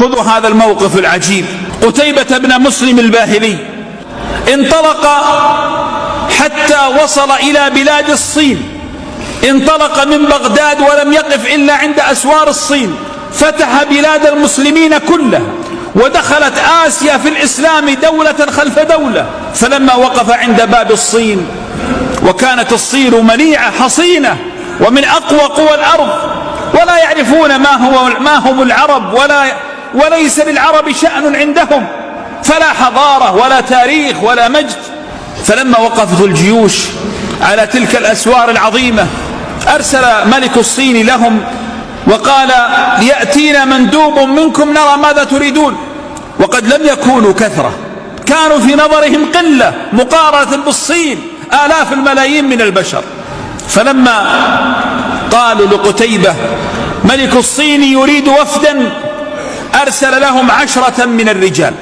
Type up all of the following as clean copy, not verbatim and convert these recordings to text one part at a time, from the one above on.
خذوا هذا الموقف العجيب. قتيبة بن مسلم الباهلي انطلق حتى وصل إلى بلاد الصين، انطلق من بغداد ولم يقف إلا عند أسوار الصين، فتح بلاد المسلمين كلها، ودخلت آسيا في الإسلام دولة خلف دولة. فلما وقف عند باب الصين، وكانت الصين منيعة حصينة ومن أقوى قوى الأرض، ولا يعرفون ما هم العرب، وليس للعرب شأن عندهم، فلا حضارة ولا تاريخ ولا مجد. فلما وقفت الجيوش على تلك الأسوار العظيمة، أرسل ملك الصين لهم وقال: يأتينا مندوب منكم نرى ماذا تريدون. وقد لم يكونوا كثرة، كانوا في نظرهم قلة مقارنة بالصين آلاف الملايين من البشر. فلما قالوا لقتيبة ملك الصين يريد وفدا، أرسل لهم 10 من الرجال،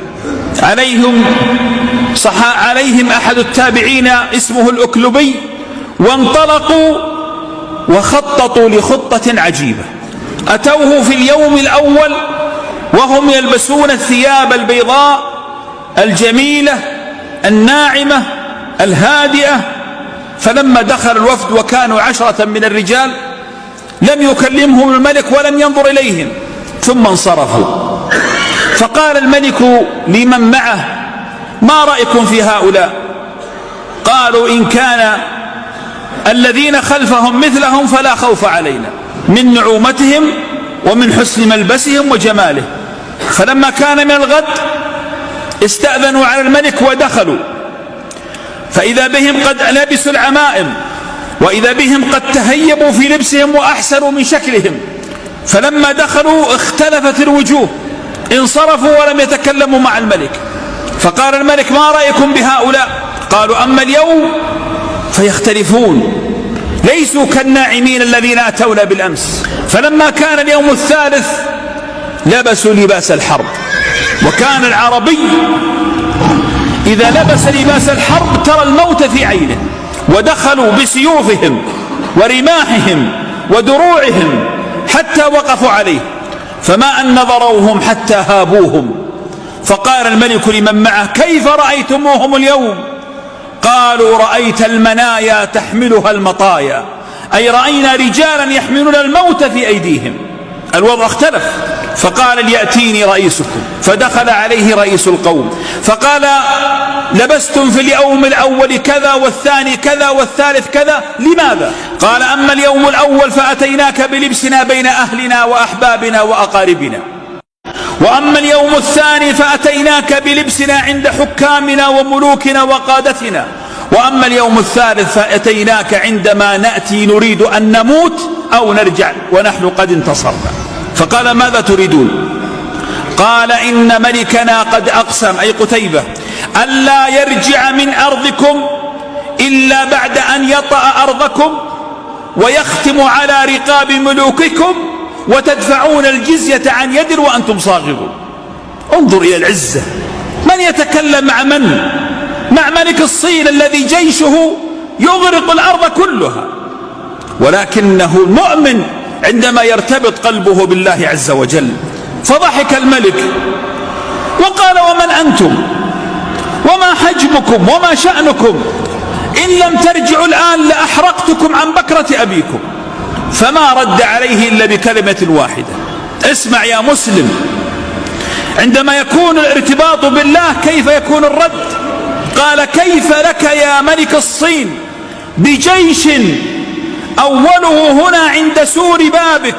عليهم أحد التابعين اسمه الأكلبي، وانطلقوا وخططوا لخطة عجيبة. أتوه في اليوم الأول وهم يلبسون الثياب البيضاء الجميلة الناعمة الهادئة. فلما دخل الوفد وكانوا 10 من الرجال، لم يكلمهم الملك ولم ينظر إليهم، ثم انصرفوا. فقال الملك لمن معه: ما رأيكم في هؤلاء؟ قالوا: إن كان الذين خلفهم مثلهم فلا خوف علينا، من نعومتهم ومن حسن ملبسهم وجماله. فلما كان من الغد استأذنوا على الملك ودخلوا، فإذا بهم قد لبسوا العمائم، وإذا بهم قد تهيبوا في لبسهم وأحسنوا من شكلهم. فلما دخلوا اختلفت الوجوه، انصرفوا ولم يتكلموا مع الملك. فقال الملك: ما رأيكم بهؤلاء؟ قالوا: أما اليوم فيختلفون، ليسوا كالناعمين الذين أتونا بالأمس. فلما كان اليوم الثالث لبسوا لباس الحرب، وكان العربي إذا لبس لباس الحرب ترى الموت في عينه، ودخلوا بسيوفهم ورماحهم ودروعهم حتى وقفوا عليه، فما أن نظروهم حتى هابوهم. فقال الملك لمن معه: كيف رأيتموهم اليوم؟ قالوا: رأيت المنايا تحملها المطايا، أي رأينا رجالا يحملون الموت في أيديهم. الوضع اختلف. فقال: ليأتيني رئيسكم. فدخل عليه رئيس القوم فقال: لبستم في اليوم الأول كذا والثاني كذا والثالث كذا، لماذا؟ قال: أما اليوم الأول فأتيناك بلبسنا بين أهلنا وأحبابنا وأقاربنا، وأما اليوم الثاني فأتيناك بلبسنا عند حكامنا وملوكنا وقادتنا، وأما اليوم الثالث فأتيناك عندما نأتي نريد أن نموت أو نرجع ونحن قد انتصرنا. فقال: ماذا تريدون؟ قال: إن ملكنا قد أقسم، أي قتيبة، ألا يرجع من أرضكم إلا بعد أن يطأ أرضكم ويختم على رقاب ملوككم وتدفعون الجزية عن يد وأنتم صاغرون. انظر إلى العزة، من يتكلم مع من؟ مع ملك الصين الذي جيشه يغرق الأرض كلها، ولكنه المؤمن عندما يرتبط قلبه بالله عز وجل. فضحك الملك وقال: ومن أنتم؟ وما حجمكم؟ وما شأنكم؟ إن لم ترجعوا الآن لأحرقتكم عن بكرة أبيكم. فما رد عليه إلا بكلمة واحدة. اسمع يا مسلم، عندما يكون الارتباط بالله كيف يكون الرد؟ قال: كيف لك يا ملك الصين بجيش أوله هنا عند سور بابك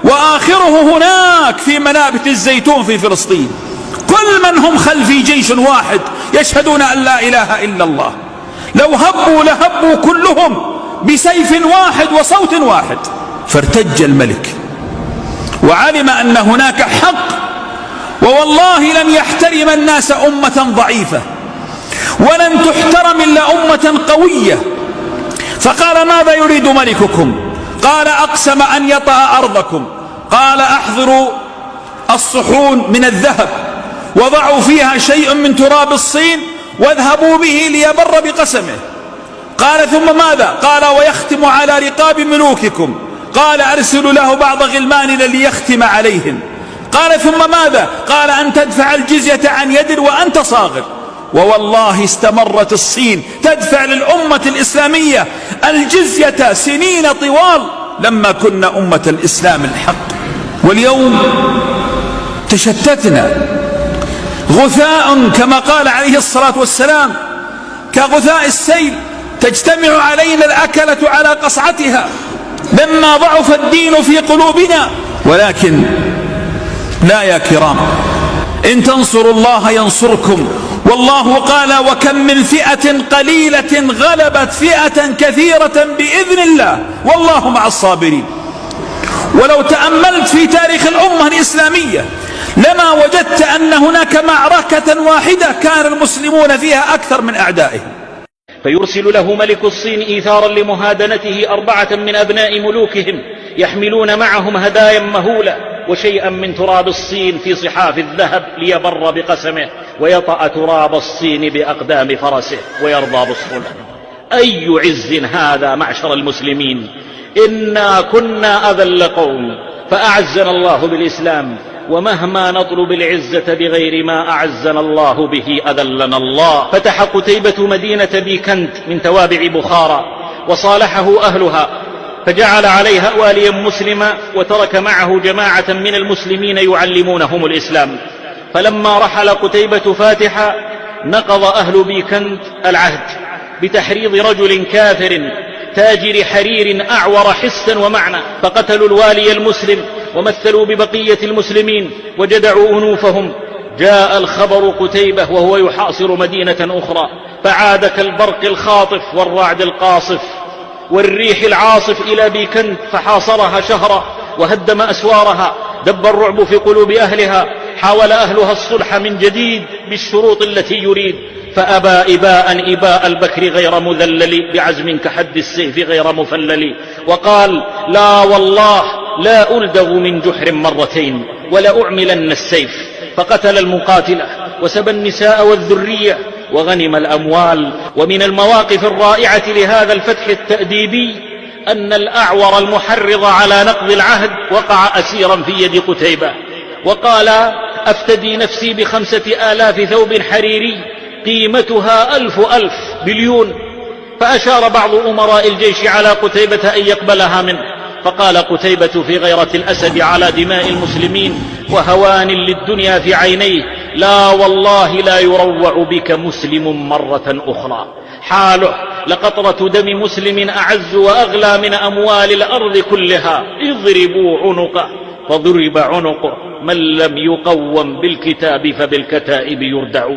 وآخره هناك في منابت الزيتون في فلسطين، كل من هم خلفي جيش واحد يشهدون أن لا إله إلا الله، لو هبوا لهبوا كلهم بسيف واحد وصوت واحد. فارتج الملك وعلم أن هناك حق، ووالله لن يحترم الناس أمة ضعيفة، ولن تحترم إلا أمة قوية. فقال: ماذا يريد ملككم؟ قال: أقسم أن يطأ أرضكم. قال: أحضروا الصحون من الذهب وضعوا فيها شيء من تراب الصين واذهبوا به ليبر بقسمه. قال: ثم ماذا؟ قال: ويختم على رقاب ملوككم. قال: أرسلوا له بعض غلماننا ليختم عليهم. قال ثم ماذا؟ قال أن تدفع الجزية عن يد وأنت صاغر. ووالله استمرت الصين تدفع للأمة الإسلامية الجزية سنين طوال لما كنا أمة الإسلام الحق. واليوم تشتتنا غثاء كما قال عليه الصلاة والسلام كغثاء السيل، تجتمع علينا الأكلة على قصعتها لما ضعف الدين في قلوبنا. ولكن لا يا كرام، إن تنصروا الله ينصركم، والله قال وكم من فئة قليلة غلبت فئة كثيرة بإذن الله والله مع الصابرين. ولو تأملت في تاريخ الأمة الإسلامية لما وجدت أن هناك معركة واحدة كان المسلمون فيها أكثر من أعدائهم. فيرسل له ملك الصين إيثارا لمهادنته 4 من أبناء ملوكهم يحملون معهم هدايا مهولة وشيئا من تراب الصين في صحاف الذهب ليبر بقسمه ويطأ تراب الصين بأقدام فرسه ويرضى بالصلح. أي عز هذا معشر المسلمين! إنا كنا أذل قوم فأعزنا الله بالإسلام، ومهما نطلب العزة بغير ما أعزنا الله به أذلنا الله. فتح قتيبة مدينة بيكنت من توابع بخارى وصالحه أهلها، فجعل عليها واليا مسلما وترك معه جماعة من المسلمين يعلمونهم الإسلام. فلما رحل قتيبة فاتحا نقض أهل بيكنت العهد بتحريض رجل كافر تاجر حرير أعور حسا ومعنى، فقتلوا الوالي المسلم ومثلوا ببقية المسلمين وجدعوا أنوفهم. جاء الخبر قتيبة وهو يحاصر مدينة أخرى، فعاد كالبرق الخاطف والرعد القاصف والريح العاصف إلى بيكنت فحاصرها شهرا وهدم أسوارها، دب الرعب في قلوب أهلها. حاول أهلها الصلح من جديد بالشروط التي يريد، فأبى إباء البكر غير مذلل بعزم كحد السيف غير مفلل، وقال لا والله لا ألدغ من جحر مرتين ولا أعملن السيف. فقتل المقاتلة وسبى النساء والذرية وغنم الأموال. ومن المواقف الرائعة لهذا الفتح التأديبي أن الأعور المحرض على نقض العهد وقع أسيرا في يد قتيبة، وقال أفتدي نفسي ب5,000 ثوب حريري قيمتها 1000 بليون. فأشار بعض أمراء الجيش على قتيبة أن يقبلها منه، فقال قتيبة في غيرة الأسد على دماء المسلمين وهوان للدنيا في عينيه لا والله لا يروع بك مسلم مرة أخرى. حاله لقطرة دم مسلم أعز وأغلى من أموال الأرض كلها. اضربوا عنقه، فضرب عنقه. من لم يقوم بالكتاب فبالكتائب يردع.